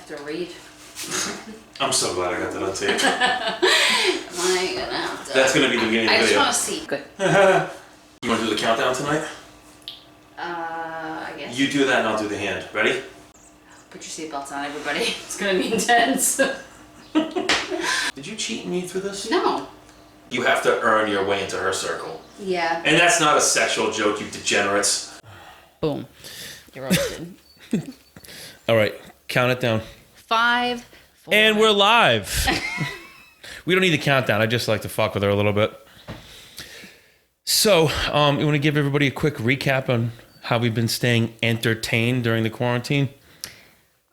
to read. I'm so glad I got that on tape. Am I gonna have to? That's gonna be the beginning of the video. I just want to see. Good. You want to do the countdown tonight? I guess. You do that and I'll do the hand. Ready? Put your seatbelts on, everybody. It's gonna be intense. Did you cheat me through this? No. You have to earn your way into her circle. Yeah. And that's not a sexual joke, you degenerates. Boom. You're roasted. All right, count it down. 5, 4. And we're live. We don't need the countdown. I just like to fuck with her a little bit. So, you want to give everybody a quick recap on how we've been staying entertained during the quarantine?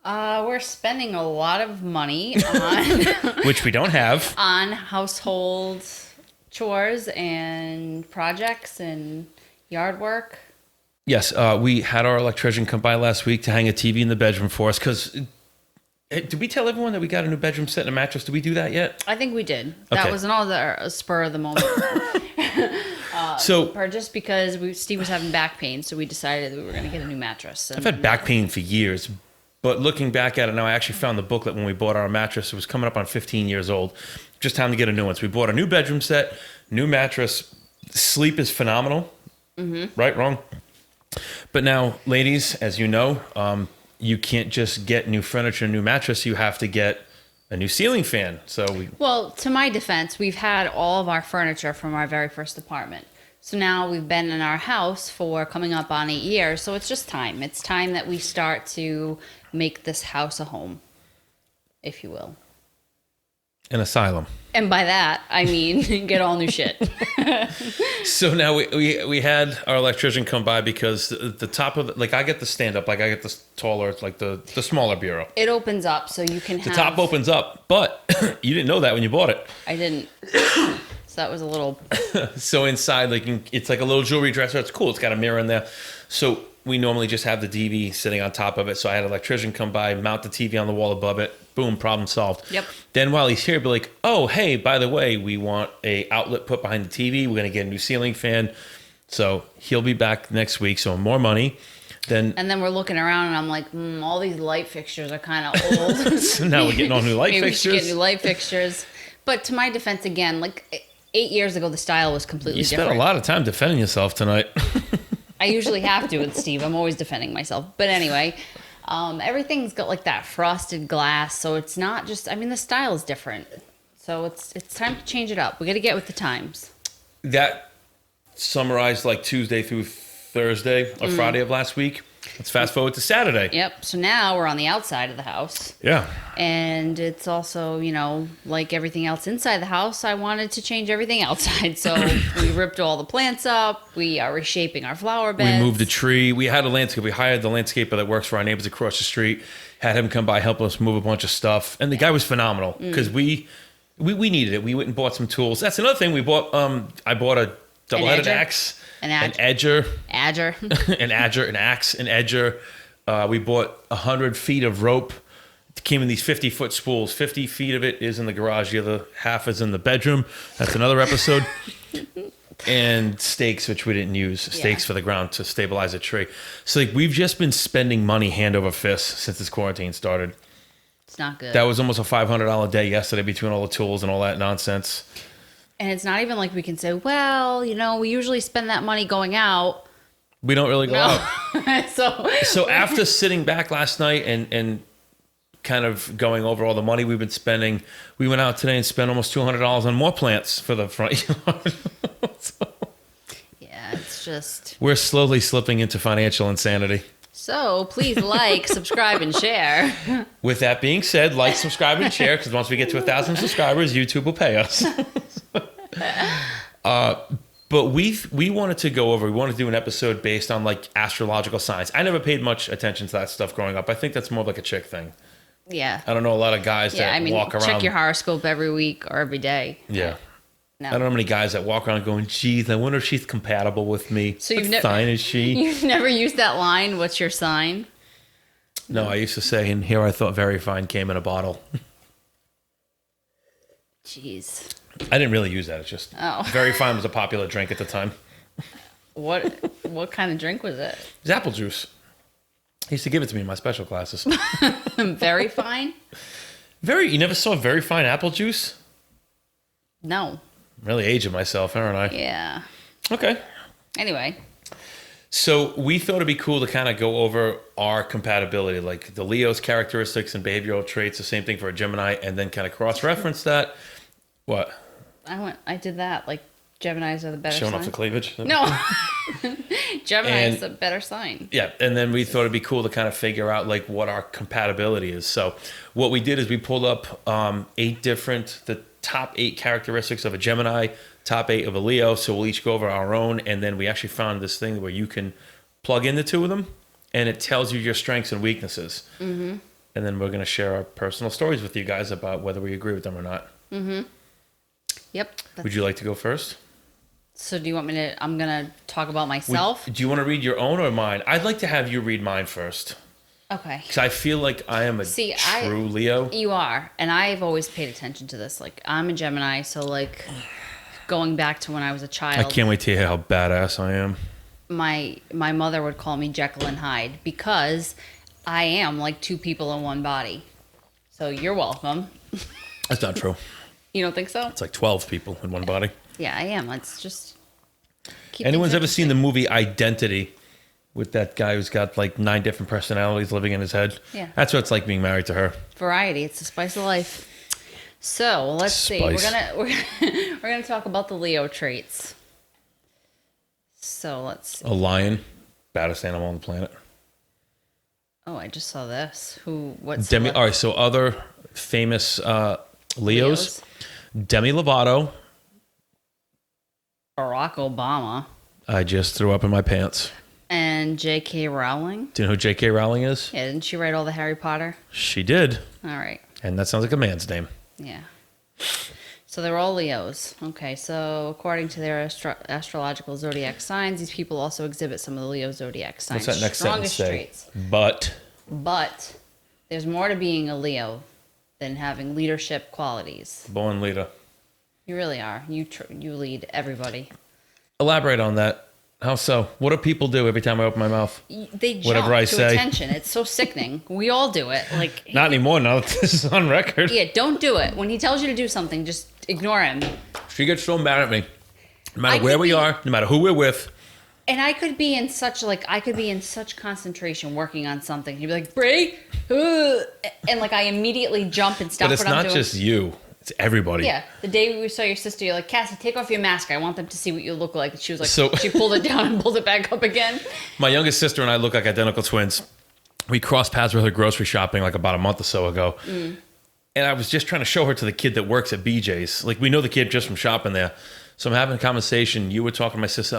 We're spending a lot of money on... Which we don't have. On household chores and projects and yard work. Yes, we had our electrician come by last week to hang a TV in the bedroom for us because... Did we tell everyone that we got a new bedroom set and a mattress? Did we do that yet? I think we did. Okay. That was another spur of the moment. Or just because Steve was having back pain, so we decided that we were going to get a new mattress. I've had back pain for years, but looking back at it now, I actually found the booklet when we bought our mattress. It was coming up on 15 years old. Just time to get a new one. So we bought a new bedroom set, new mattress. Sleep is phenomenal. Mm-hmm. Right? Wrong? But now, ladies, as you know, you can't just get new furniture and new mattress. You have to get a new ceiling fan. Well, to my defense, we've had all of our furniture from our very first apartment. So now we've been in our house for coming up on 8 years. So it's just time. It's time that we start to make this house a home, if you will. An asylum. And by that, I mean get all new shit. So now we had our electrician come by because the top of it, like I get the stand up, like I get the taller, like the smaller bureau. It opens up so you can have... The top opens up, but you didn't know that when you bought it. I didn't. So that was a little... So inside, like it's like a little jewelry dresser. It's cool. It's got a mirror in there. So we normally just have the TV sitting on top of it. So I had an electrician come by, mount the TV on the wall above it. Boom, problem solved. Yep. Then while he's here, he'll be like, oh, hey, by the way, we want a outlet put behind the TV. We're going to get a new ceiling fan. So he'll be back next week. So more money. And then we're looking around and I'm like, all these light fixtures are kind of old. So now we're getting all new light Maybe fixtures. We should get new light fixtures. But to my defense, again, like 8 years ago, the style was completely different. You spent a lot of time defending yourself tonight. I usually have to with Steve. I'm always defending myself. But anyway... everything's got like that frosted glass, so it's not just, the style is different. So it's time to change it up. We got to get with the times. That summarized like Tuesday through Thursday or Friday of last week. Let's fast forward to Saturday. Yep. So now we're on the outside of the house. Yeah. And it's also, like everything else inside the house, I wanted to change everything outside. So we ripped all the plants up. We are reshaping our flower beds. We moved a tree. We had a landscape. We hired the landscaper that works for our neighbors across the street. Had him come by, help us move a bunch of stuff. And the guy was phenomenal because we needed it. We went and bought some tools. That's another thing we bought. I bought a double-headed axe. An edger. An axe, an edger. We bought 100 feet of rope. It came in these 50-foot spools. 50 feet of it is in the garage. The other half is in the bedroom. That's another episode. And stakes, which we didn't use. Stakes for the ground to stabilize a tree. So we've just been spending money hand over fist since this quarantine started. It's not good. That was almost a $500 day yesterday between all the tools and all that nonsense. And it's not even like we can say, well, we usually spend that money going out. We don't really go out. So after sitting back last night and kind of going over all the money we've been spending, we went out today and spent almost $200 on more plants for the front yard. Yeah, it's just... We're slowly slipping into financial insanity. So please like, subscribe, and share. With that being said, like, subscribe, and share, because once we get to 1,000 subscribers, YouTube will pay us. But we wanted to go over, we wanted to do an episode based on like astrological signs. I never paid much attention to that stuff growing up. I think that's more like a chick thing. Yeah. I don't know a lot of guys that walk around. Check your horoscope every week or every day. Yeah. No. I don't know many guys that walk around going, geez, I wonder if she's compatible with me. So what sign is she? You've never used that line, what's your sign? No, I used to say, and here I thought very fine came in a bottle. Jeez. I didn't really use that. It's just very fine was a popular drink at the time. What kind of drink was it? It was apple juice. He used to give it to me in my special classes. Very fine? You never saw very fine apple juice? No. I'm really aging myself, aren't I? Yeah. Okay. Anyway. So we thought it'd be cool to kind of go over our compatibility, like the Leo's characteristics and behavioral traits, the same thing for a Gemini, and then kind of cross-reference that. What? I did that. Like, Geminis are the better Showing sign. off the cleavage? No. Gemini is the better sign. Yeah, and then we thought it'd be cool to kind of figure out like what our compatibility is. So what we did is we pulled up the top 8 characteristics of a Gemini, top 8 of a Leo. So we'll each go over our own, and then we actually found this thing where you can plug in the two of them, and it tells you your strengths and weaknesses. Mm-hmm. And then we're going to share our personal stories with you guys about whether we agree with them or not. Mm-hmm. Yep. Would you like to go first? So do you want me to... I'm going to talk about myself? Do you want to read your own or mine? I'd like to have you read mine first. Okay. Because I feel like I am a true Leo. You are. And I've always paid attention to this. Like, I'm a Gemini, so, like, going back to when I was a child... I can't wait to hear how badass I am. My mother would call me Jekyll and Hyde because I am like 2 people in one body. So you're welcome. That's not true. You don't think so? It's like 12 people in one body. Yeah, I am. It's just... Anyone's ever seen the movie Identity with that guy who's got like 9 different personalities living in his head? Yeah. That's what it's like being married to her. Variety. It's the spice of life. So let's see. We're gonna talk about the Leo traits. So let's see. A lion, baddest animal on the planet. Oh, I just saw this. All right, so other famous Leos. Demi Lovato. Barack Obama. I just threw up in my pants. And J.K. Rowling. Do you know who J.K. Rowling is? Yeah, didn't she write all the Harry Potter? She did. All right. And that sounds like a man's name. Yeah. So they're all Leos. Okay, so according to their astrological zodiac signs, these people also exhibit some of the Leo zodiac signs. What's that next sentence say? Traits. But there's more to being a Leo than having leadership qualities. Born leader. You really are. You lead everybody. Elaborate on that. How so? What do people do every time I open my mouth? They jump Whatever I to say. attention. It's so sickening. We all do it. Like not anymore. Now that this is on record. Yeah, don't do it. When he tells you to do something, just ignore him. She gets so mad at me. No matter where we are, no matter who we're with. And I could be in such concentration working on something. He'd be like, "Brie," and like I immediately jump and stop what I'm doing. But it's not just you. It's everybody. Yeah. The day we saw your sister, you're like, "Cassie, take off your mask. I want them to see what you look like." And she was like, she pulled it down and pulled it back up again. My youngest sister and I look like identical twins. We crossed paths with her grocery shopping like about a month or so ago. Mm. And I was just trying to show her to the kid that works at BJ's. Like, we know the kid just from shopping there. So I'm having a conversation. You were talking to my sister.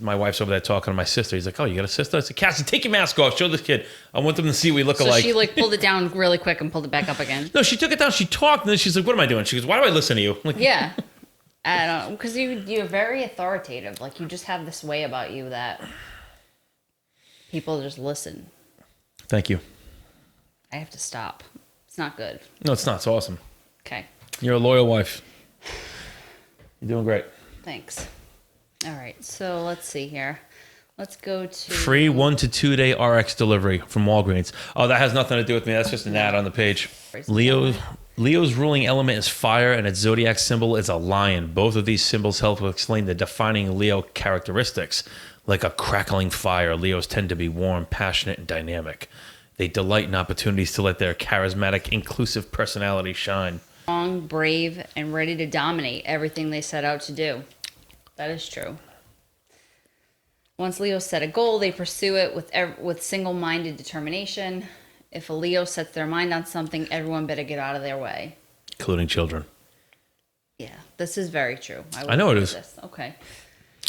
My wife's over there talking to my sister. He's like, "Oh, you got a sister?" I said, "Cassie, take your mask off. Show this kid. I want them to see we look alike." So she like pulled it down really quick and pulled it back up again. No, she took it down. She talked, and then she's like, "What am I doing?" She goes, "Why do I listen to you?" I'm like, yeah. I don't know. Because you're very authoritative. Like, you just have this way about you that people just listen. Thank you. I have to stop. It's not good. No, it's not. It's awesome. Okay. You're a loyal wife. You're doing great. Thanks. All right. So let's see here. Let's go to... Free 1 to 2 day RX delivery from Walgreens. Oh, that has nothing to do with me. That's just an ad on the page. Leo's ruling element is fire, and its zodiac symbol is a lion. Both of these symbols help to explain the defining Leo characteristics. Like a crackling fire, Leos tend to be warm, passionate, and dynamic. They delight in opportunities to let their charismatic, inclusive personality shine. Strong, brave, and ready to dominate everything they set out to do. That is true. Once Leos set a goal, they pursue it with single-minded determination. If a Leo sets their mind on something, everyone better get out of their way. Including children. Yeah, this is very true. I know it is. This. Okay.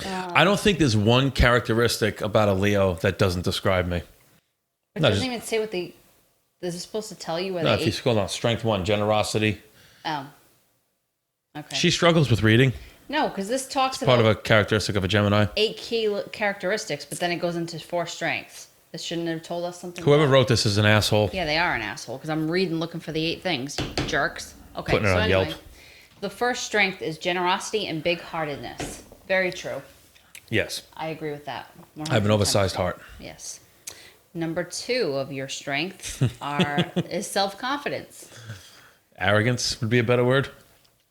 I don't think there's one characteristic about a Leo that doesn't describe me. It doesn't even say what they... Is it supposed to tell you where No, they... if you scroll down, strength 1, generosity. Oh. Okay. She struggles with reading. No, because this talks it's part of a characteristic of a Gemini. 8 key characteristics, but then it goes into 4 strengths. This shouldn't have told us something. Whoever wrote this is an asshole. Yeah, they are an asshole, because I'm looking for the 8 things. You jerks. Okay, Putting it on Yelp. The first strength is generosity and big-heartedness. Very true. Yes. I agree with that. 100%. I have an oversized heart. Yes. Number 2 of your strengths is self-confidence. Arrogance would be a better word.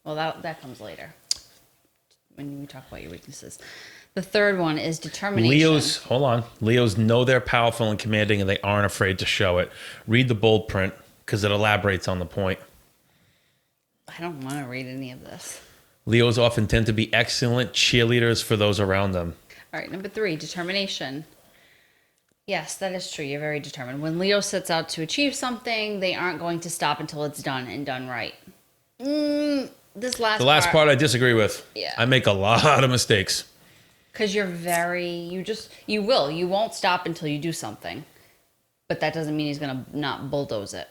Well, that comes later when we talk about your weaknesses. The third one is determination. Leos know they're powerful and commanding, and they aren't afraid to show it. Read the bold print because it elaborates on the point. I don't want to read any of this. Leos often tend to be excellent cheerleaders for those around them. All right, number 3, determination. Yes, that is true. You're very determined. When Leo sets out to achieve something, they aren't going to stop until it's done and done right. The last part I disagree with. Yeah. I make a lot of mistakes. Because you won't stop until you do something. But that doesn't mean he's going to not bulldoze it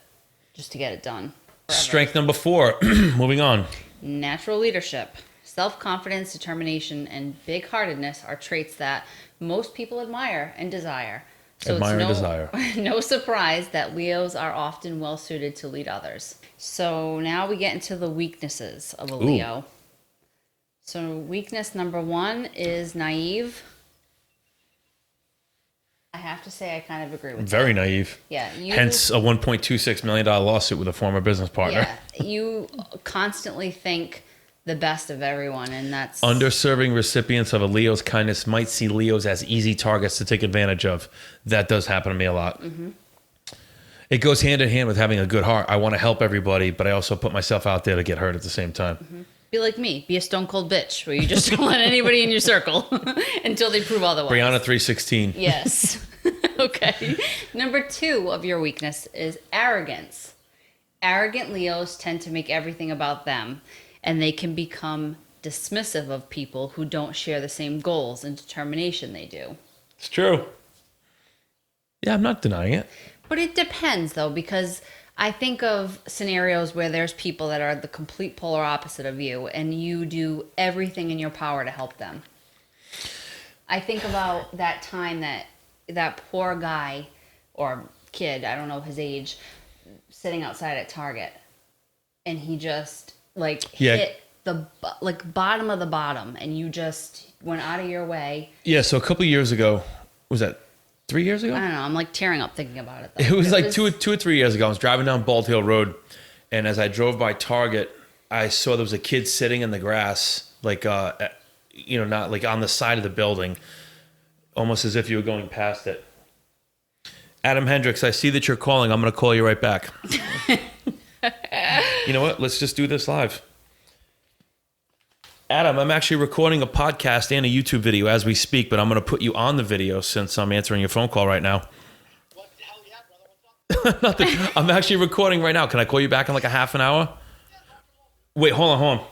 just to get it done. Forever. Strength number 4, moving on. Natural leadership. Self-confidence, determination, and big-heartedness are traits that most people admire and desire. So it's no surprise that Leos are often well-suited to lead others. So now we get into the weaknesses of a Leo. So weakness number 1 is naive. I have to say I kind of agree with that. Very naive. Yeah. Hence a $1.26 million lawsuit with a former business partner. Yeah. You constantly think the best of everyone, and that's... Underserving recipients of a Leo's kindness might see Leos as easy targets to take advantage of. That does happen to me a lot. Mm-hmm. It goes hand in hand with having a good heart. I want to help everybody, but I also put myself out there to get hurt at the same time. Mm-hmm. Be like me. Be a stone cold bitch where you just don't let anybody in your circle until they prove otherwise. Brianna 316. Yes. Okay. Number 2 of your weakness is arrogance. Arrogant Leos tend to make everything about them, and they can become dismissive of people who don't share the same goals and determination they do. It's true. Yeah, I'm not denying it. But it depends, though, because I think of scenarios where there's people that are the complete polar opposite of you, and you do everything in your power to help them. I think about that time that poor guy or kid, I don't know his age, sitting outside at Target, and he just hit the bottom of the bottom, and you just went out of your way. Yeah, so a couple of years ago, was that 3 years ago? I don't know. I'm tearing up thinking about it, though. It was two or 3 years ago. I was driving down Bald Hill Road, and as I drove by Target, I saw there was a kid sitting in the grass, not on the side of the building, almost as if you were going past it. Adam Hendricks, I see that you're calling. I'm going to call you right back. You know what? Let's just do this live. Adam, I'm actually recording a podcast and a YouTube video as we speak, but I'm going to put you on the video since I'm answering your phone call right now. What the hell, yeah, brother? What's up? Nothing. I'm actually recording right now. Can I call you back in like a half an hour? Wait, hold on.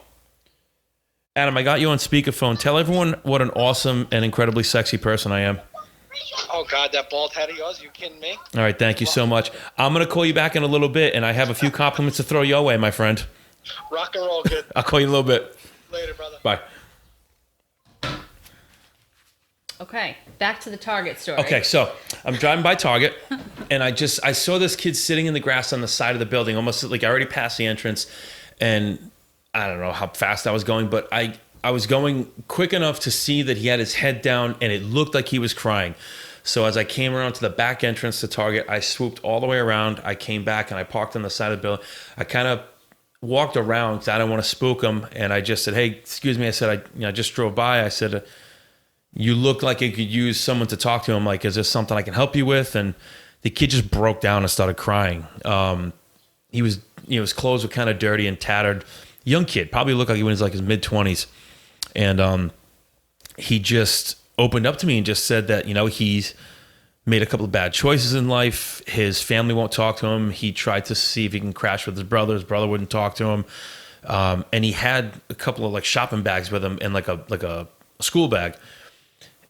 Adam, I got you on speakerphone. Tell everyone what an awesome and incredibly sexy person I am. Oh, God, that bald head of yours? You kidding me? All right, thank you so much. I'm going to call you back in a little bit, and I have a few compliments to throw your way, my friend. Rock and roll, kid. I'll call you in a little bit. Later, brother. Bye. Okay, back to the Target story. Okay, so I'm driving by Target, and I saw this kid sitting in the grass on the side of the building, almost like I already passed the entrance, and I don't know how fast I was going, but I was going quick enough to see that he had his head down, and it looked like he was crying. So as I came around to the back entrance to Target, I swooped all the way around. I came back, and I parked on the side of the building. I kind of walked around because I don't want to spook him, and I just said, "Hey, excuse me." I said, I just drove by. I said, "You look like you could use someone to talk to." I'm like, "Is this something I can help you with?" And the kid just broke down and started crying. His clothes were kind of dirty and tattered. Young kid, probably looked like he was like his mid-20s, and he just opened up to me and just said that he's made a couple of bad choices in life. His family won't talk to him. He tried to see if he can crash with his brother. His brother wouldn't talk to him. And he had a couple of shopping bags with him and like a school bag.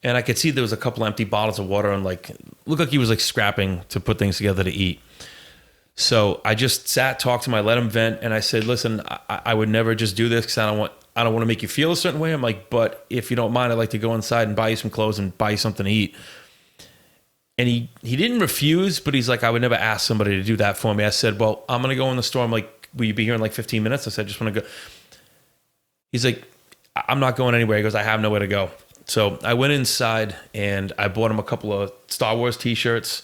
And I could see there was a couple empty bottles of water and looked like he was scrapping to put things together to eat. So I just talked to him. I let him vent, and I said, "Listen, I would never just do this because I don't want to make you feel a certain way." I'm like, "But if you don't mind, I'd like to go inside and buy you some clothes and buy you something to eat." And he didn't refuse, but he's like, "I would never ask somebody to do that for me." I said, "Well, I'm going to go in the store." I'm like, "Will you be here in 15 minutes?" I said, "I just want to go." He's like, "I'm not going anywhere." He goes, "I have nowhere to go." So I went inside and I bought him a couple of Star Wars t-shirts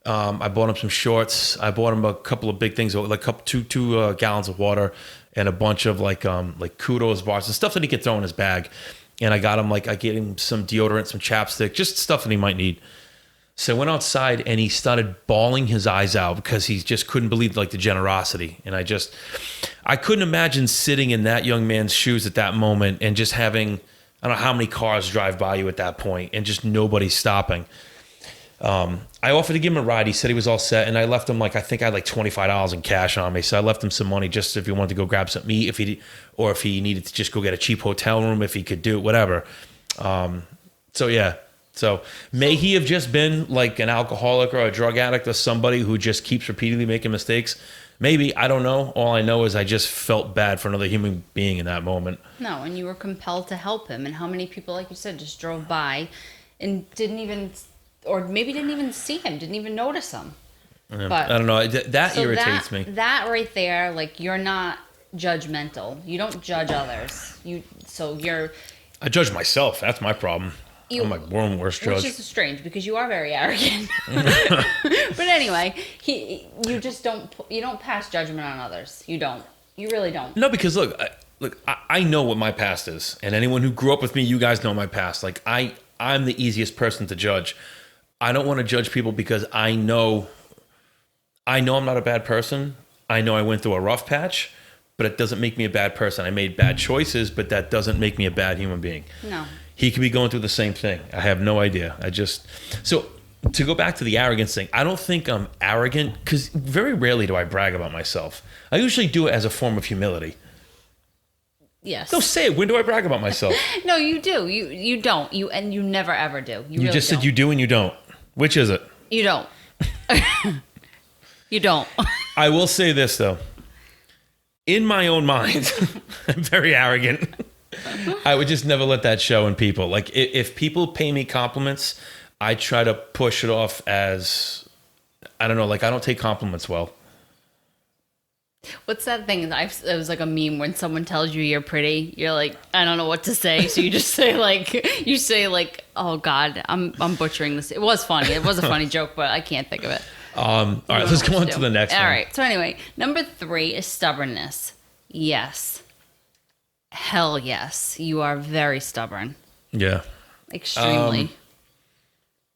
I bought him some shorts. I bought him a couple of big things, like two gallons of water and a bunch of like kudos bars and stuff that he could throw in his bag. And I got him I gave him some deodorant, some chapstick, just stuff that he might need. So I went outside and he started bawling his eyes out because he just couldn't believe the generosity. And I couldn't imagine sitting in that young man's shoes at that moment and just having, I don't know how many cars drive by you at that point and just nobody stopping. I offered to give him a ride. He said he was all set, and I left him I think I had $25 in cash on me. So I left him some money just if he wanted to go grab some meat, if he needed to just go get a cheap hotel room, if he could do it, whatever. So yeah. So may he have just been an alcoholic or a drug addict or somebody who just keeps repeatedly making mistakes? Maybe. I don't know. All I know is I just felt bad for another human being in that moment. No, and you were compelled to help him. And how many people, like you said, just drove by and didn't even, or maybe didn't even see him, didn't even notice him. Yeah, but I don't know. That irritates me. That right there, you're not judgmental. You don't judge others. I judge myself. That's my problem. I'm world worst judge. Which is strange because you are very arrogant. But anyway, you don't pass judgment on others. You don't. You really don't. No, because look, I know what my past is, and anyone who grew up with me, you guys know my past. I'm the easiest person to judge. I don't want to judge people because I know I'm not a bad person. I know I went through a rough patch, but it doesn't make me a bad person. I made bad choices, but that doesn't make me a bad human being. No. He could be going through the same thing. I have no idea. So to go back to the arrogance thing, I don't think I'm arrogant because very rarely do I brag about myself. I usually do it as a form of humility. Yes. No, say it. When do I brag about myself? No, you do. You don't. And you never ever do. You really just don't. said you do and you don't. Which is it? You don't. You don't. I will say this though. In my own mind, I'm very arrogant. I would just never let that show in people. If people pay me compliments, I try to push it off as, I don't know, I don't take compliments well. What's that thing? It was like a meme when someone tells you you're pretty. You're like, I don't know what to say. So you just say oh God, I'm butchering this. It was funny. It was a funny joke, but I can't think of it. All right, let's go on to the next one. All right. So anyway, number 3 is stubbornness. Yes. Hell yes. You are very stubborn. Yeah. Extremely.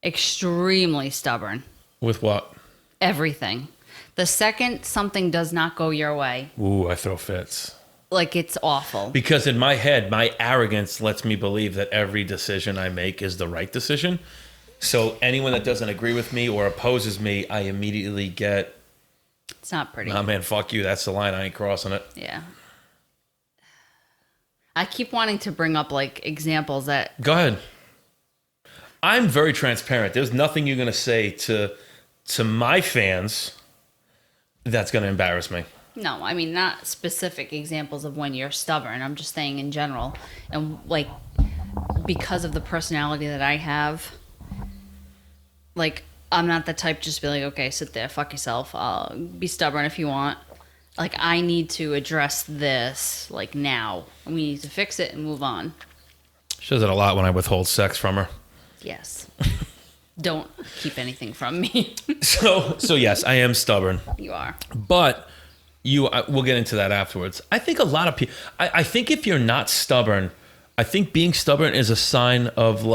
Extremely stubborn. With what? Everything. The second something does not go your way. Ooh, I throw fits. It's awful. Because in my head, my arrogance lets me believe that every decision I make is the right decision. So anyone that doesn't agree with me or opposes me, I immediately get... It's not pretty. Nah, man, fuck you. That's the line. I ain't crossing it. Yeah. I keep wanting to bring up examples that... Go ahead. I'm very transparent. There's nothing you're going to say to my fans that's going to embarrass me. No, I mean, not specific examples of when you're stubborn. I'm just saying in general. And because of the personality that I have, I'm not the type just to be okay, sit there, fuck yourself. I'll be stubborn if you want. I need to address this now. We need to fix it and move on. She does it a lot when I withhold sex from her. Yes. Don't keep anything from me. So yes, I am stubborn. You are. But we'll get into that afterwards. I think a lot of people, I think if you're not stubborn, I think being stubborn is a sign of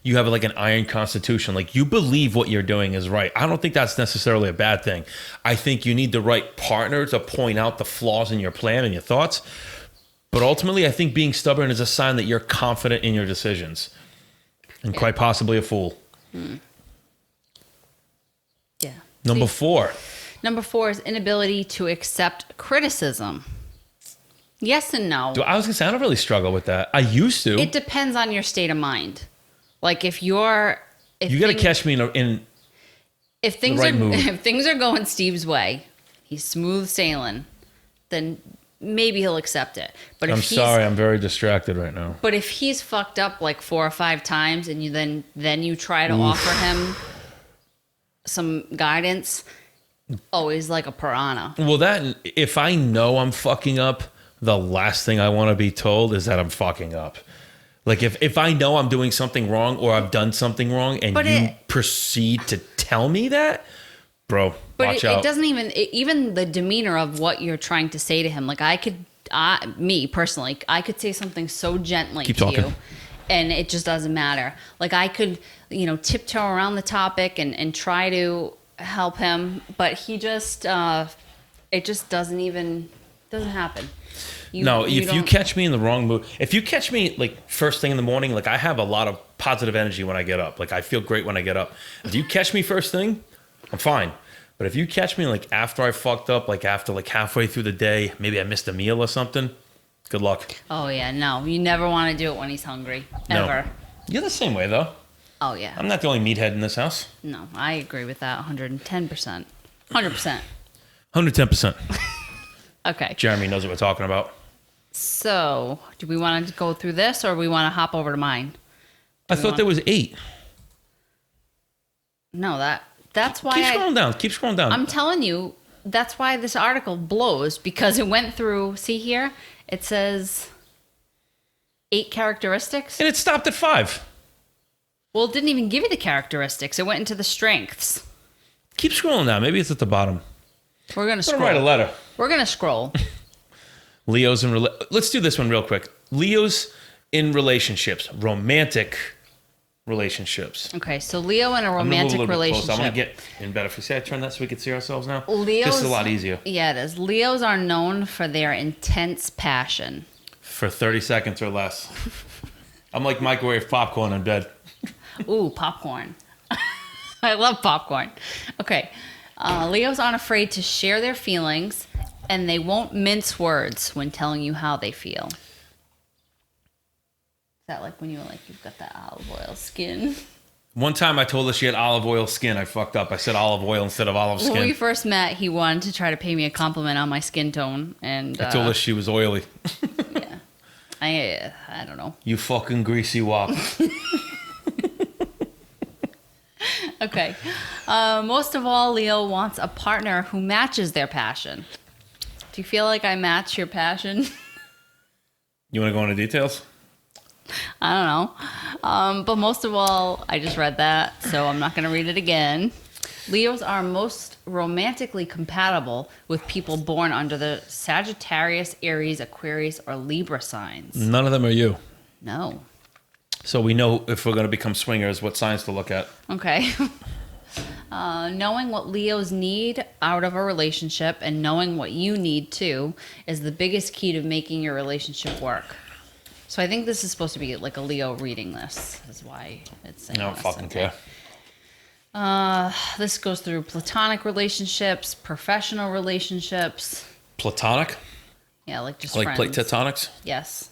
you have an iron constitution. You believe what you're doing is right. I don't think that's necessarily a bad thing. I think you need the right partner to point out the flaws in your plan and your thoughts. But ultimately, I think being stubborn is a sign that you're confident in your decisions. And quite possibly a fool. Yeah. Number 4. Number 4 is inability to accept criticism. Yes and no. I was going to say, I don't really struggle with that. I used to. It depends on your state of mind. If you're... You got to catch me in if things the right are mood. If things are going Steve's way, he's smooth sailing, then maybe he'll accept it. But I'm sorry, I'm very distracted right now. But if he's fucked up 4 or 5 times and you then you try to offer him some guidance, always like a piranha. Well, if I know I'm fucking up, the last thing I want to be told is that I'm fucking up. If I know I'm doing something wrong or I've done something wrong and proceed to tell me that, bro, But watch it out. doesn't even the demeanor of what you're trying to say to him. Like me personally, I could say something so gently Keep to talking. you, and it just doesn't matter. Like I could, tiptoe around the topic and try to help him, but he just, it just doesn't happen. If you don't- catch me in the wrong mood, if you catch me like first thing in the morning, like I have a lot of positive energy when I get up. Like I feel great when I get up. If you catch me first thing, I'm fine. But if you catch me like after I fucked up, like after like halfway through the day, maybe I missed a meal or something, good luck. Oh yeah, no, you never want to do it when he's hungry, ever. No. You're the same way though. Oh yeah, I'm not the only meathead in this house. no, I agree with that 110%, 100%. 110%. Okay. Jeremy knows what we're talking about. So, do we want to go through this, or we want to hop over to mine? I thought there was 8. No, that's why Keep scrolling down. Keep scrolling down. I'm telling you, that's why this article blows, because it went through. See here, it says 8 characteristics. And it stopped at 5. Well, it didn't even give you the characteristics. It went into the strengths. Keep scrolling down. Maybe it's at the bottom. We're gonna I'm scroll. gonna write a letter. We're gonna scroll. Leo's in let's do this one real quick. Leo's in relationships, romantic relationships. Okay, so Leo in a I'm gonna move romantic a little bit relationship. closer. I'm gonna get in better. If we say I turn that so we can see ourselves now, Leo's, this is a lot easier. Yeah, it is. Leos are known for their intense passion. For 30 seconds or less. I'm like microwave popcorn in bed. Ooh, popcorn. I love popcorn. Okay. Leos aren't afraid to share their feelings, and they won't mince words when telling you how they feel. Is that like when you've got that olive oil skin? One time I told her she had olive oil skin. I fucked up. I said olive oil instead of olive When we skin. first met, he wanted to try to pay me a compliment on my skin tone, and I told her she was oily. yeah, I don't know. You fucking greasy wop. Okay. Most of all, Leo wants a partner who matches their passion. Do you feel like I match your passion? You want to go into details? I don't know. But most of all, I just read that, so I'm not going to read it again. Leos are most romantically compatible with people born under the Sagittarius, Aries, Aquarius, or Libra signs. None of them are you. No. So we know if we're going to become swingers, what signs to look at. Okay. Knowing what Leos need out of a relationship and knowing what you need too is the biggest key to making your relationship work. So I think this is supposed to be like a Leo reading this, is why it's saying I don't this. fucking Okay. care. This goes through platonic relationships, professional relationships. Platonic? Yeah, like just Like friends. plate tectonics? Yes.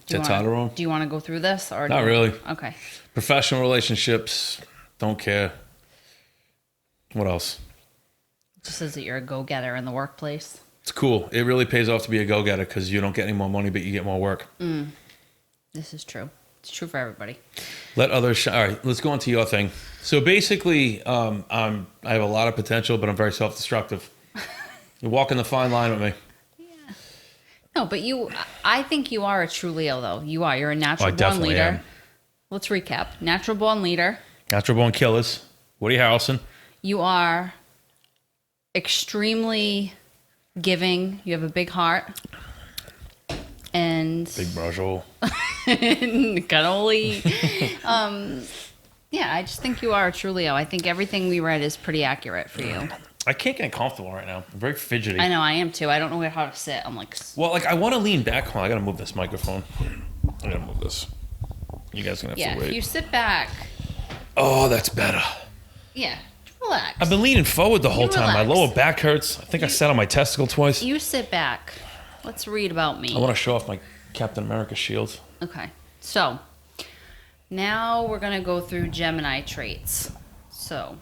Testosterone? Do you want to go through this or Not really. Okay. Professional relationships, don't care. What else? It just says that you're a go-getter in the workplace. It's cool. It really pays off to be a go-getter because you don't get any more money, but you get more work. This is true. It's true for everybody. Let others shine. All right, let's go on to your thing. So basically, I have a lot of potential, but I'm very self-destructive. You're walking the fine line with me. No, but I think you are a true Leo, though. You are. You're a natural born definitely leader. am. Let's recap. Natural born leader. Natural born killers. Woody Harrelson. You are extremely giving. You have a big heart. And Big brujol. cannoli. Yeah, I just think you are a true Leo. I think everything we read is pretty accurate for you. I can't get comfortable right now. I'm very fidgety. I know, I am too. I don't know how to sit. I'm like, Well, like I want to lean back. Hold on, I gotta move this microphone. I gotta move this. You guys gonna have yeah, to wait. if you sit back, Oh, that's better. yeah, relax. I've been leaning forward the whole time. My relax. lower back hurts. I think I sat on my testicle twice. You sit back. Let's read about me. I want to show off my Captain America shield. Okay, so now we're going to go through Gemini traits. So,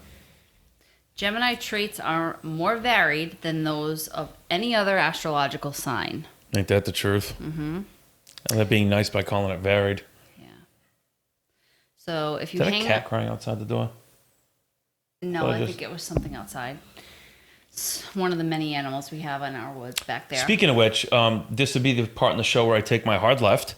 Gemini traits are more varied than those of any other astrological sign. Ain't that the truth? Mm-hmm. And that being nice by calling it varied. Yeah. So, if you Is that a hang cat up. crying outside the door? No, Or I just- think it was something outside. It's one of the many animals we have in our woods back there. Speaking of which, this would be the part in the show where I take my hard left.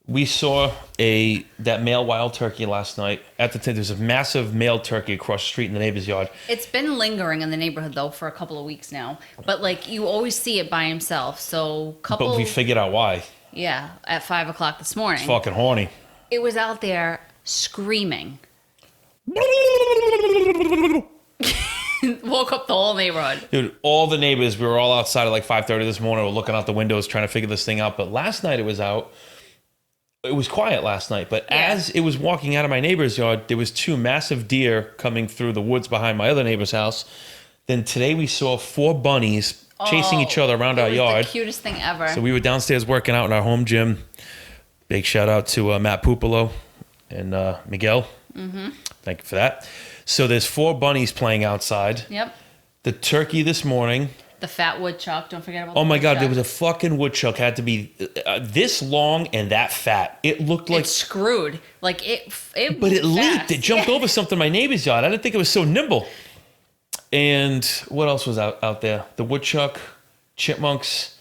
We saw that male wild turkey last night at the tent. There's a massive male turkey across the street in the neighbor's yard. It's been lingering in the neighborhood though for a couple of weeks now. But like you always see it by himself. So But we figured out why. Yeah, at 5 o'clock this morning. It's fucking horny. It was out there screaming. Woke up the whole neighborhood. Dude, all the neighbors, we were all outside at like 5:30 this morning. We're looking out the windows trying to figure this thing out. But last night it was out. It was quiet last night. But as it was walking out of my neighbor's yard, there was 2 massive deer coming through the woods behind my other neighbor's house. Then today we saw 4 bunnies chasing each other around our yard. The cutest thing ever. So we were downstairs working out in our home gym. Big shout out to Matt Pupolo and Miguel. Mm-hmm. Thank you for that. So there's 4 bunnies playing outside. Yep. The turkey this morning. The fat woodchuck. Don't forget about. Oh the my God! woodchuck. There was a fucking woodchuck. Had to be this long and that fat. It looked like it's screwed. Like it. But it moved leaped. fast. It jumped over something in my neighbor's yard. I didn't think it was so nimble. And what else was out there? The woodchuck, chipmunks.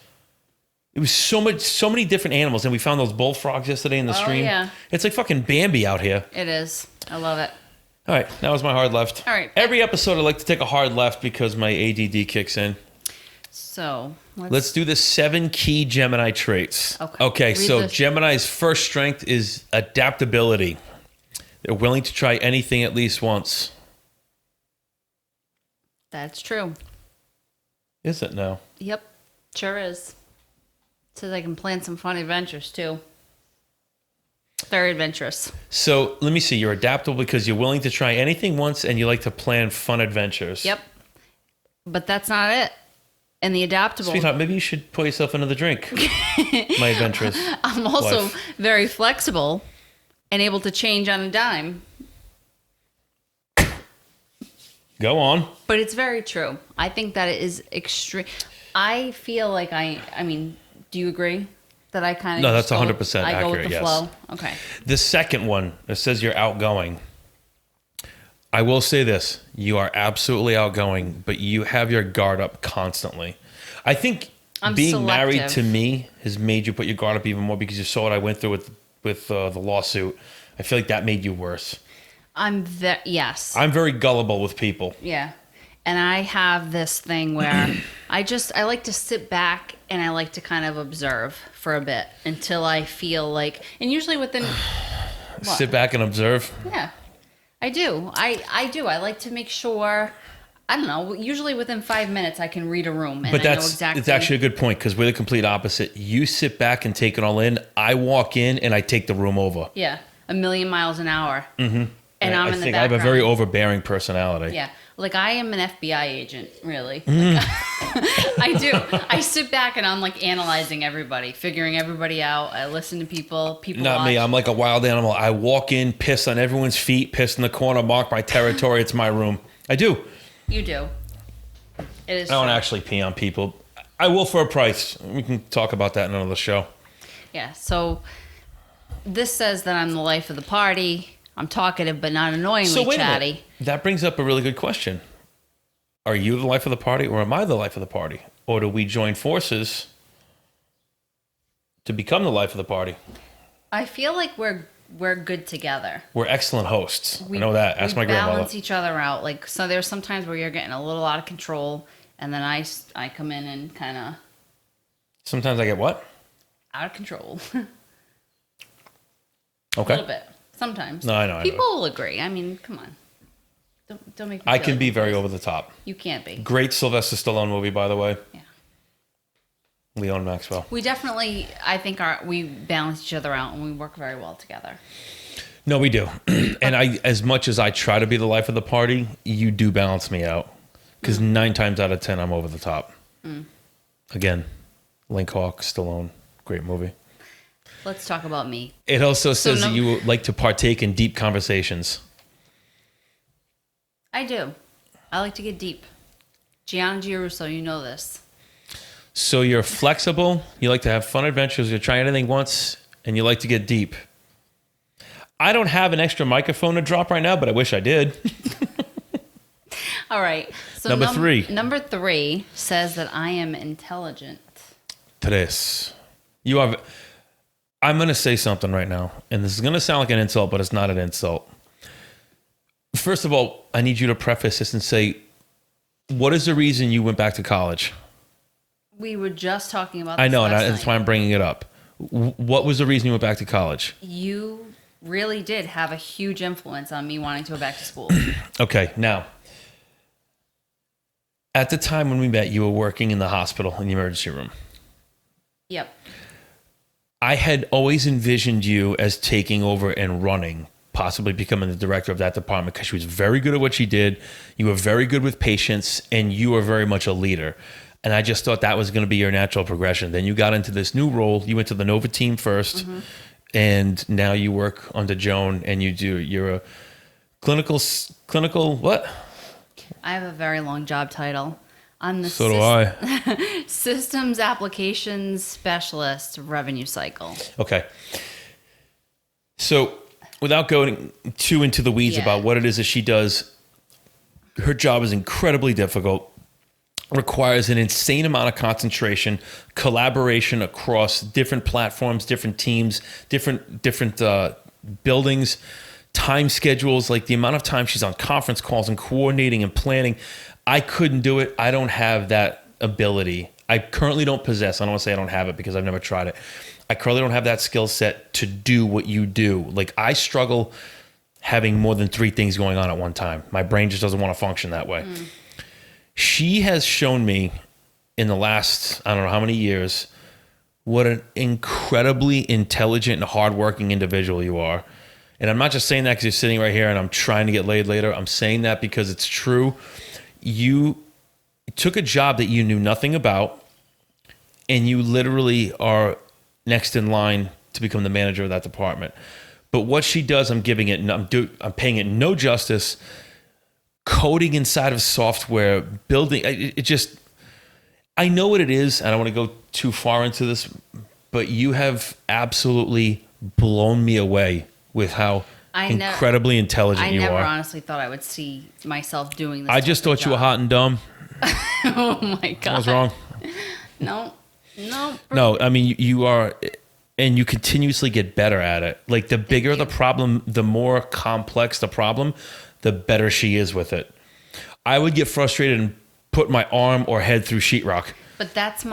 It was so many different animals. And we found those bullfrogs yesterday in the stream. Yeah. It's like fucking Bambi out here. It is. I love it. All right, that was my hard left. All right. Every episode I like to take a hard left because my ADD kicks in. So Let's do the 7 key Gemini traits. Okay, Read so this. Gemini's first strength is adaptability. They're willing to try anything at least once. That's true. Is it now? Yep. Sure is. Says I can plan some fun adventures too. Very adventurous. So let me see. You're adaptable because you're willing to try anything once and you like to plan fun adventures. Yep. But that's not it. And the adaptable. Sweetheart, maybe you should pour yourself another drink. My adventurous. I'm also wife. very flexible and able to change on a dime. Go on. But it's very true. I think that it is extreme. I feel like I mean, do you agree that I kind of No, that's 100% I go with accurate, the yes. flow. Okay. The second one, it says you're outgoing. I will say this. You are absolutely outgoing, but you have your guard up constantly. I think I'm being married selective. to me has made you put your guard up even more because you saw what I went through with the lawsuit. I feel like that made you worse. Yes. I'm very gullible with people. Yeah. And I have this thing where I like to sit back and I like to kind of observe for a bit until I feel like, and usually within, what? Sit back and observe. Yeah, I do. I do. I like to make sure, I don't know, usually within 5 minutes I can read a room and But I know exactly. it's actually a good point because we're the complete opposite. You sit back and take it all in. I walk in and I take the room over. Yeah, a million miles an hour. Mm-hmm. And I'm in the think background. I have a very overbearing personality. Yeah. Like I am an FBI agent, really. Mm. Like, I do. I sit back and I'm like analyzing everybody, figuring everybody out. I listen to people. Not watch. me. I'm like a wild animal. I walk in, piss on everyone's feet, piss in the corner, mark my territory. It's my room. I do. You do. It is. I don't true. actually pee on people. I will for a price. We can talk about that in another show. Yeah. So this says that I'm the life of the party. I'm talkative, but not annoyingly So wait a chatty. minute. That brings up a really good question. Are you the life of the party or am I the life of the party? Or do we join forces to become the life of the party? I feel like we're good together. We're excellent hosts. I know that. Ask we my grandmother. balance each other out. Like, so there's sometimes where you're getting a little out of control, and then I come in and kind of Sometimes I get what? out of control. Okay. A little bit. Sometimes. No, I know. People will agree. I mean, come on. Don't make me I feel can like be I'm very crazy. over the top. You can't be. Great Sylvester Stallone movie, by the way. Yeah. Leon Maxwell. We definitely, I think, we balance each other out and we work very well together. No, we do. And as much as I try to be the life of the party, you do balance me out. Because 9 times out of 10, I'm over the top. Again, Link Hawk, Stallone, great movie. Let's talk about me. It also says no- that you like to partake in deep conversations. I do. I like to get deep. Gianna Giarusso, you know this. So you're flexible, you like to have fun adventures, you try anything once, and you like to get deep. I don't have an extra microphone to drop right now, but I wish I did. All right. So Number 3. Number 3 says that I am intelligent. Tres. You have I'm going to say something right now, and this is going to sound like an insult, but it's not an insult. First of all, I need you to preface this and say, what is the reason you went back to college? We were just talking about this I know, and last that's night. why I'm bringing it up. What was the reason you went back to college? You really did have a huge influence on me wanting to go back to school. Okay, now, at the time when we met, you were working in the hospital in the emergency room. Yep. I had always envisioned you as taking over and running, possibly becoming the director of that department, because she was very good at what she did. You were very good with patients, and you were very much a leader. And I just thought that was going to be your natural progression. Then you got into this new role. You went to the Nova team first, and now you work under Joan, and you're a clinical what? I have a very long job title. I'm the So do I. Systems Applications Specialist Revenue Cycle. Okay. So without going too into the weeds Yeah. about what it is that she does, her job is incredibly difficult, requires an insane amount of concentration, collaboration across different platforms, different teams, different buildings, time schedules, like the amount of time she's on conference calls and coordinating and planning. I couldn't do it. I don't have that ability. I currently don't possess. I don't want to say I don't have it because I've never tried it. I currently don't have that skill set to do what you do. Like, I struggle having more than 3 things going on at one time. My brain just doesn't want to function that way. She has shown me in the last, I don't know how many years, what an incredibly intelligent and hardworking individual you are. And I'm not just saying that because you're sitting right here and I'm trying to get laid later. I'm saying that because it's true. You took a job that you knew nothing about, and you literally are next in line to become the manager of that department. But what she does, I'm paying it no justice. Coding inside of software, building, I know what it is. I don't want to go too far into this, but you have absolutely blown me away with how incredibly intelligent you are. I never honestly thought I would see myself doing this. I just thought you were hot and dumb. Oh my God. I was wrong. No. No, I mean, you are, and you continuously get better at it. Like, the bigger the problem, the more complex the problem, the better she is with it. I would get frustrated and put my arm or head through sheetrock. But that's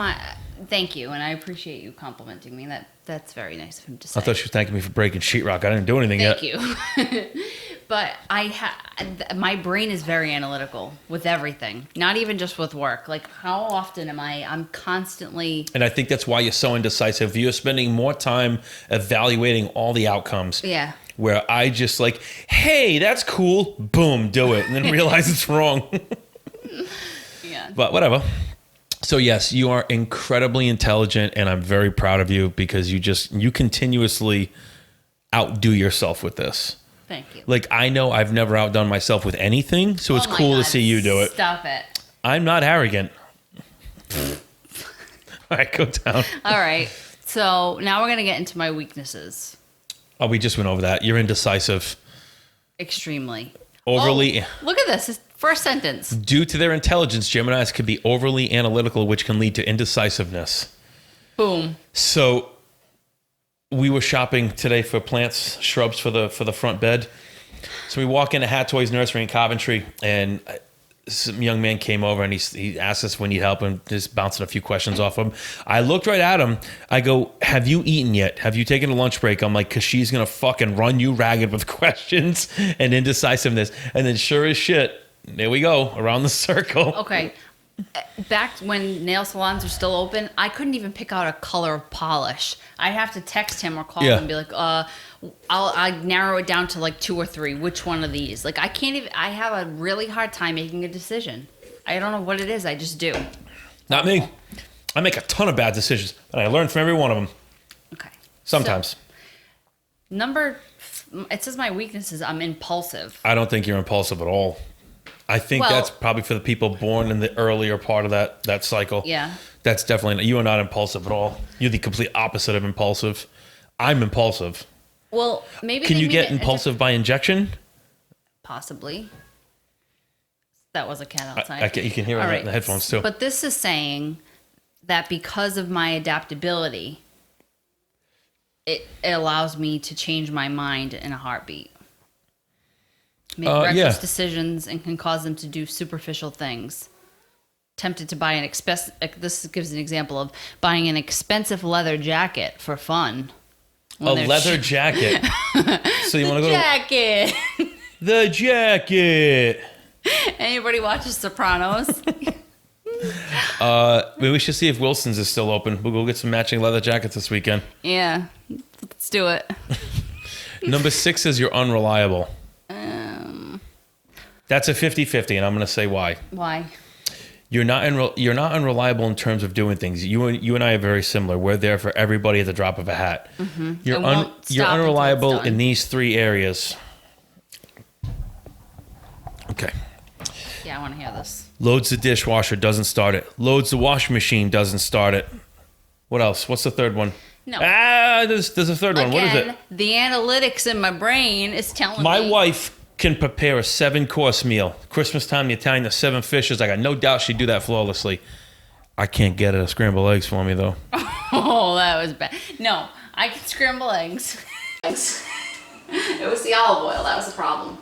thank you, and I appreciate you complimenting me. That's very nice of him to say. I thought she was thanking me for breaking sheetrock. I didn't do anything yet. Thank you. But my brain is very analytical with everything, not even just with work. Like, how often I'm constantly... And I think that's why you're so indecisive. You're spending more time evaluating all the outcomes. Yeah. Where I just like, hey, that's cool. Boom, do it. And then realize it's wrong. Yeah. But whatever. So yes, you are incredibly intelligent, and I'm very proud of you because you continuously outdo yourself with this. Thank you. Like, I know I've never outdone myself with anything, so it's Oh my cool God, to see you do it. Stop it. I'm not arrogant. All right, go down. All right. So now we're going to get into my weaknesses. Oh, we just went over that. You're indecisive. Extremely. Overly. Oh, look at this. It's first sentence. Due to their intelligence, Geminis can be overly analytical, which can lead to indecisiveness. Boom. So we were shopping today for plants, shrubs for the front bed. So we walk into Hat Toys Nursery in Coventry, and some young man came over and he asked us if we need help, and just bouncing a few questions off him. I looked right at him. I go, have you eaten yet? Have you taken a lunch break? I'm like, because she's going to fucking run you ragged with questions and indecisiveness. And then sure as shit, there we go, around the circle. Okay. Back when nail salons were still open, I couldn't even pick out a color of polish. I'd have to text him or call him and be like, I'll narrow it down to like 2 or 3. Which one of these? Like, I can't even, I have a really hard time making a decision. I don't know what it is. I just do. Not me. I make a ton of bad decisions, and I learn from every one of them. Okay. Sometimes. So, it says my weakness is I'm impulsive. I don't think you're impulsive at all. I think that's probably for the people born in the earlier part of that cycle. Yeah. That's definitely, you are not impulsive at all. You're the complete opposite of impulsive. I'm impulsive. Well, maybe Can you get impulsive by injection? Possibly. That was a cat outside. You can hear it in the headphones too. But this is saying that because of my adaptability, it allows me to change my mind in a heartbeat. Make Yeah. reckless decisions and can cause them to do superficial things. Tempted to buy an this gives an example of buying an expensive leather jacket for fun. A leather jacket. So you want to go jacket. to the jacket? Anybody watches Sopranos? Maybe we should see if Wilson's is still open. We'll go get some matching leather jackets this weekend. Yeah, let's do it. Number 6 is you're unreliable. That's a 50-50, and I'm going to say why. Why? You're not unreliable in terms of doing things. You and I are very similar. We're there for everybody at the drop of a hat. Mm-hmm. You're unreliable in these 3 areas. Okay. Yeah, I want to hear this. Loads the dishwasher, doesn't start it. Loads the washing machine, doesn't start it. What else? What's the third one? No. There's a third one. What is it? The analytics in my brain is telling me. My wife can prepare a 7-course meal. Christmas time, the Italian, the 7 fishes. I got no doubt she'd do that flawlessly. I can't get her to scramble eggs for me, though. Oh, that was bad. No, I can scramble eggs. It was the olive oil. That was the problem.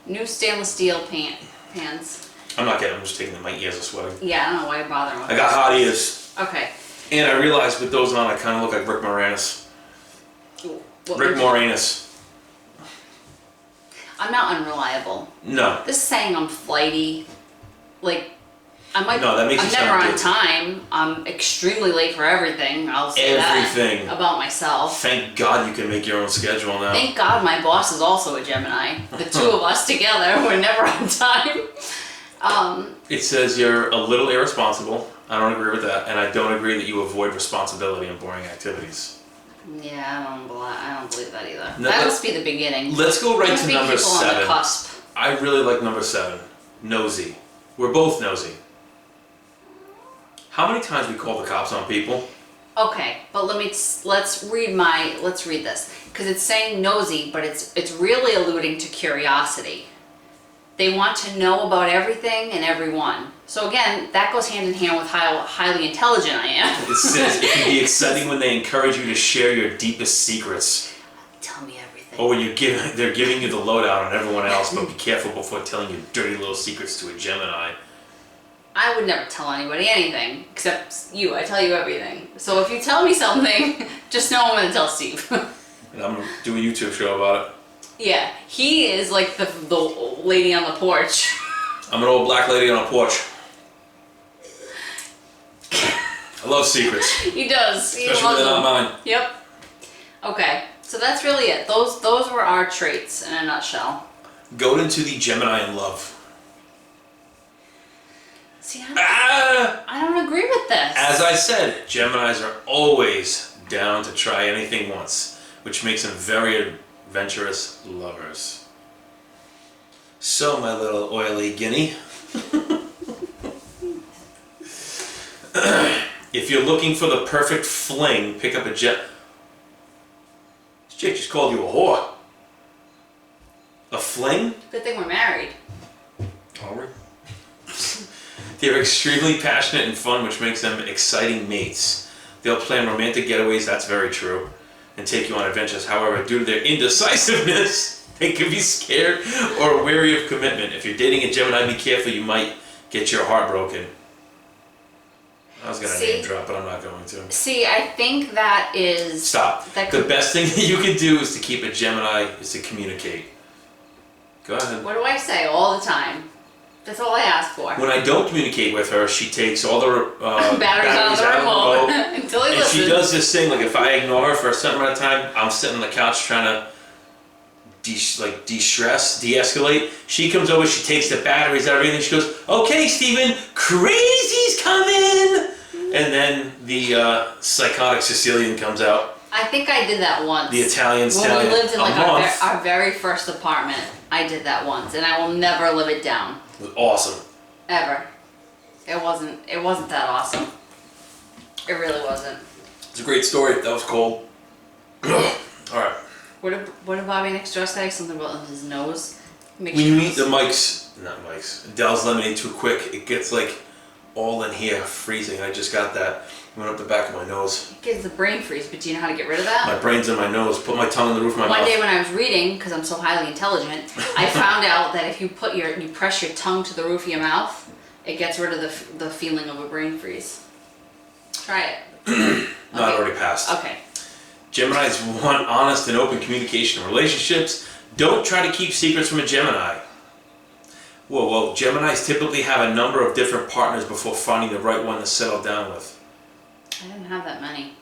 New stainless steel pans. I'm not getting them. I'm just taking them. My ears are sweating. Yeah, I don't know why I bother with I got hot ears. Okay. And I realized with those on, I kind of look like Rick Moranis. Rick Moranis. I'm not unreliable. No. This is saying I'm flighty. Like, I'm never on time. I'm extremely late for everything. I'll say everything that about myself. Thank God you can make your own schedule now. Thank God my boss is also a Gemini. The two of us together, we're never on time. It says you're a little irresponsible. I don't agree with that. And I don't agree that you avoid responsibility and boring activities. Yeah, I don't believe that either. No, that must be the beginning. Let's go right to number 7. On the cusp. I really like number 7. Nosy. We're both nosy. How many times we call the cops on people? Okay, but let's read this because it's saying nosy, but it's really alluding to curiosity. They want to know about everything and everyone. So again, that goes hand in hand with how highly intelligent I am. It says it can be exciting when they encourage you to share your deepest secrets. Tell me everything. Or when they're giving you the lowdown on everyone else, but be careful before telling your dirty little secrets to a Gemini. I would never tell anybody anything, except you. I tell you everything. So if you tell me something, just know I'm going to tell Steve. And I'm going to do a YouTube show about it. Yeah, he is like the lady on the porch. I'm an old black lady on a porch. I love secrets. He does. Especially when they're not mine. Yep. Okay, so that's really it. Those were our traits in a nutshell. Go into the Gemini in love. See, I don't agree with this. As I said, Geminis are always down to try anything once, which makes them very adventurous lovers. So, my little oily guinea, if you're looking for the perfect fling, pick up a This chick just called you a whore. A fling? Good thing we're married. Are we? They're extremely passionate and fun, which makes them exciting mates. They'll plan romantic getaways, that's very true, and take you on adventures. However, due to their indecisiveness, they can be scared or wary of commitment. If you're dating a Gemini, be careful, you might get your heart broken. I was going to name drop, but I'm not going to. See, I think that is... Stop. The best thing that you can do is to keep a Gemini is to communicate. Go ahead. What do I say all the time? That's all I ask for. When I don't communicate with her, she takes all the batteries out of the remote until he listens. And she does this thing, like if I ignore her for a certain amount of time, I'm sitting on the couch trying to de-stress, de-escalate. She comes over, she takes the batteries out of everything, she goes, "Okay, Steven, crazy's coming!" And then the psychotic Sicilian comes out. I think I did that once. The Italian stallion. When we lived in like our very first apartment, I did that once, and I will never live it down. It was awesome. Ever. It wasn't that awesome. It really wasn't. It's a great story. That was cold. Alright. What did Bobby next door say? Something about his nose? When you eat the Mike's, not Mike's, Dell's lemonade too quick, it gets like all in here freezing. I just got that. Went up the back of my nose. It gives the brain freeze, but do you know how to get rid of that? My brain's in my nose. Put my tongue in the roof of my mouth. One day when I was reading, because I'm so highly intelligent, I found out that if you press your tongue to the roof of your mouth, it gets rid of the feeling of a brain freeze. Try it. No, it already passed. Okay. Geminis want honest and open communication in relationships. Don't try to keep secrets from a Gemini. Whoa. Geminis typically have a number of different partners before finding the right one to settle down with. I didn't have that many.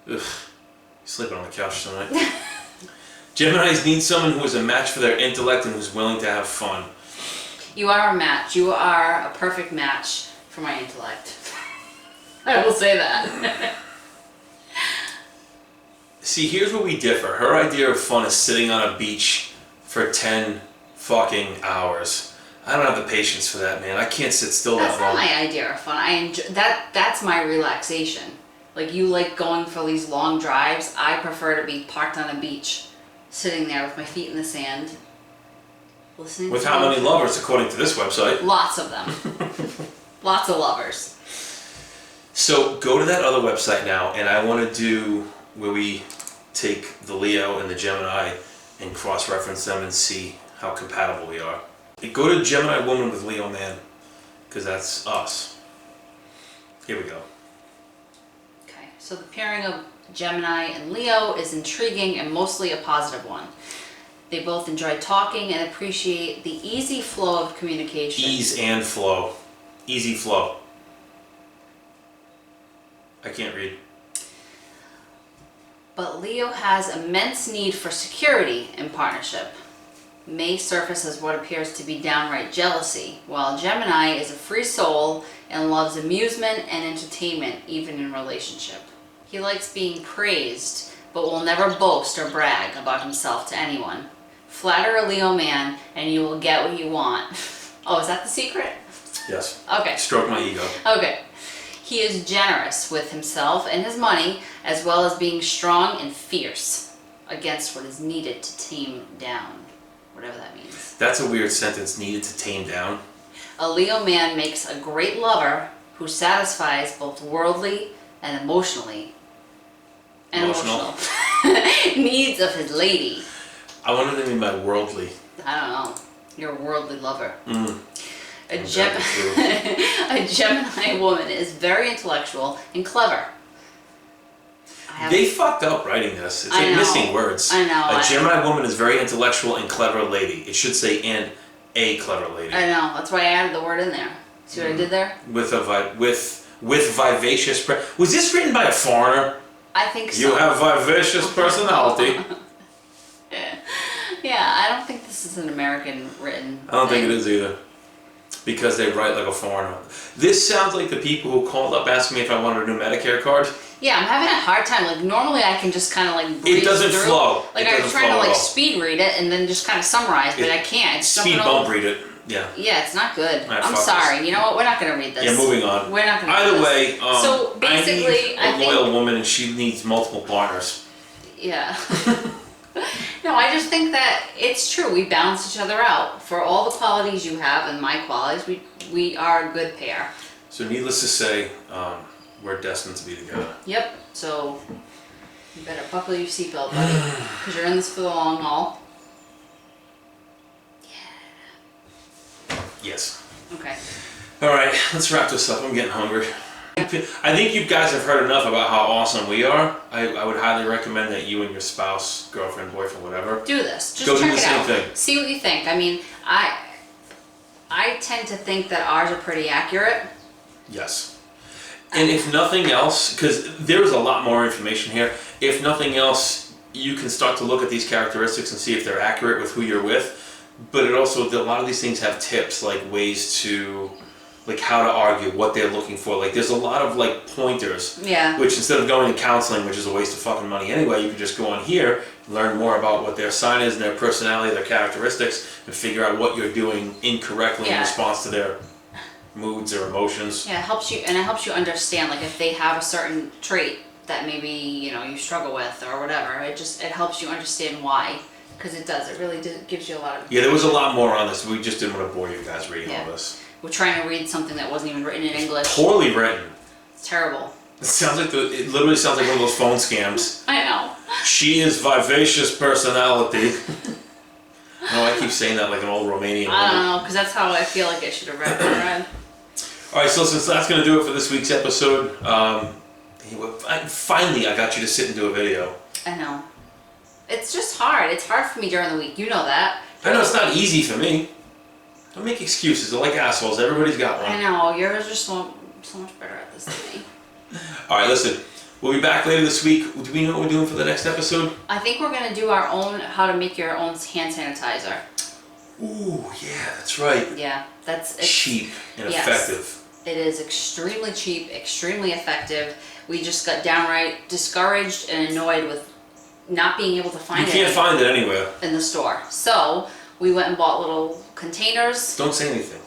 Ugh. You're sleeping on the couch tonight. Geminis need someone who is a match for their intellect and who's willing to have fun. You are a match. You are a perfect match for my intellect. I will say that. See, here's where we differ. Her idea of fun is sitting on a beach for 10 fucking hours. I don't have the patience for that, man. I can't sit still That's that not long. my idea of fun. I enjoy that's my relaxation. Like, you like going for these long drives. I prefer to be parked on a beach, sitting there with my feet in the sand, listening With to how many music. lovers, according to this website? Lots of them. Lots of lovers. So go to that other website now, and I want to do where we take the Leo and the Gemini and cross-reference them and see how compatible we are. Go to Gemini woman with Leo man, because that's us. Here we go. Okay, so the pairing of Gemini and Leo is intriguing and mostly a positive one. They both enjoy talking and appreciate the easy flow of communication. Ease and flow. Easy flow. I can't read. But Leo has immense need for security in partnership. May surface as what appears to be downright jealousy, while Gemini is a free soul and loves amusement and entertainment even in relationship. He likes being praised, but will never boast or brag about himself to anyone. Flatter a Leo man and you will get what you want. Oh, is that the secret? Yes. Okay. Stroke my ego. Okay. He is generous with himself and his money, as well as being strong and fierce against what is needed to tame down. Whatever that means. That's a weird sentence, needed to tame down. A Leo man makes a great lover who satisfies both worldly and emotional needs of his lady. I wonder what they mean by worldly. I don't know. You're a worldly lover. A Exactly. a Gemini woman is very intellectual and clever. They fucked up writing this. It's I like know. missing words. I know. A Gemini woman is very intellectual and clever lady. It should say and a clever lady. I know. That's why I added the word in there. See what I did there? With a with vivacious. Was this written by a foreigner? I think so. You have vivacious personality. Yeah, I don't think this is an American written. I don't think it is either. Because they write like a foreigner. This sounds like the people who called up asking me if I wanted a new Medicare card. Yeah, I'm having a hard time. Like, normally I can just kind of like breeze It doesn't through. flow. Like, It I was doesn't trying to flow at like all. speed read it and then just kind of summarize, but I can't. It's Speed jumping bump over. read it. Yeah. Yeah, it's not good. Alright, I'm fuck sorry. this. You know what? We're not going to read this. Yeah, moving on. We're not going to Either read way, this. So basically, I need a loyal woman and she needs multiple partners. Yeah. No, I just think that it's true. We balance each other out. For all the qualities you have and my qualities, we are a good pair. So needless to say, we're destined to be together. Yep. So you better buckle your seatbelt, buddy, because you're in this for the long haul. Yes. Okay. All right, let's wrap this up. I'm getting hungry. I think you guys have heard enough about how awesome we are. I would highly recommend that you and your spouse, girlfriend, boyfriend, whatever, Do this. Just go do check the it same out. thing. See what you think. I mean, I tend to think that ours are pretty accurate. Yes. And if nothing else, because there's a lot more information here, if nothing else, you can start to look at these characteristics and see if they're accurate with who you're with. But it also, a lot of these things have tips, like ways to, like how to argue, what they're looking for. Like there's a lot of like pointers. Yeah. Which instead of going to counseling, which is a waste of fucking money anyway, you can just go on here, learn more about what their sign is and their personality, their characteristics, and figure out what you're doing incorrectly in Yeah. response to their moods or emotions. Yeah, it helps you, and it helps you understand, like, if they have a certain trait that maybe, you know, you struggle with or whatever. It helps you understand why, because it does. It really gives you a lot of. Yeah, there was a lot more on this. We just didn't want to bore you guys reading Yeah. all this. We're trying to read something that wasn't even written in English. Poorly written. It's terrible. It literally sounds like one of those phone scams. I know. She is vivacious personality. No, I keep saying that like an old Romanian woman. I don't know, because that's how I feel like I should have read. All right, so since that's going to do it for this week's episode, finally I got you to sit and do a video. I know. It's just hard. It's hard for me during the week. You know that. I know it's not easy for me. Don't make excuses. They're like assholes. Everybody's got one. I know. You're just so much better at this than me. All right, listen. We'll be back later this week. Do we know what we're doing for the next episode? I think we're going to do our own, how to make your own hand sanitizer. Ooh, yeah, that's right. Yeah, it's cheap and yes, effective. It is extremely cheap, extremely effective. We just got downright discouraged and annoyed with not being able to find it. You can't find it anywhere. In the store. So we went and bought little containers. Don't say anything.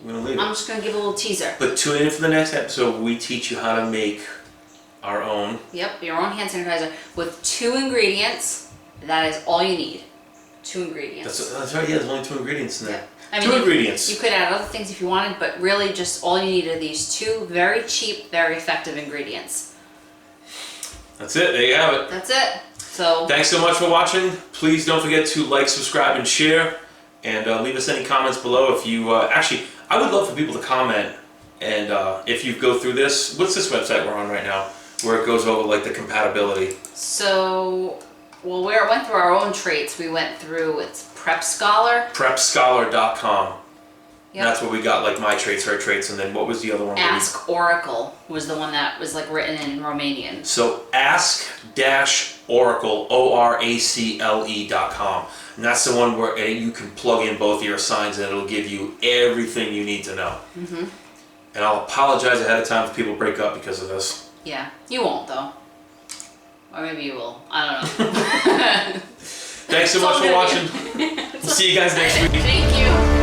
We're going to leave it. I'm just going to give a little teaser. But tune in for the next episode. We teach you how to make our own. Yep, your own hand sanitizer with 2 ingredients. That is all you need. 2 ingredients. That's right, yeah, there's only 2 ingredients in there. Yeah. I mean, 2 ingredients. You could add other things if you wanted, but really just all you need are these 2 very cheap, very effective ingredients. That's it, there you have it. That's it. So thanks so much for watching. Please don't forget to like, subscribe, and share. And leave us any comments below if you... actually, I would love for people to comment. And if you go through this... What's this website we're on right now? Where it goes over like the compatibility. So, well, where it went through our own traits, we went through, it's Prep Scholar. PrepScholar.com. Yep. That's where we got like my traits, her traits, and then what was the other one? Ask Oracle was the one that was like written in Romanian. So ask-oracle, ORACLE.com. And that's the one where you can plug in both of your signs and it'll give you everything you need to know. Mm-hmm. And I'll apologize ahead of time if people break up because of this. Yeah, you won't though. Or maybe you will. I don't know. Thanks so much for watching. We'll see you guys next week. Thank you.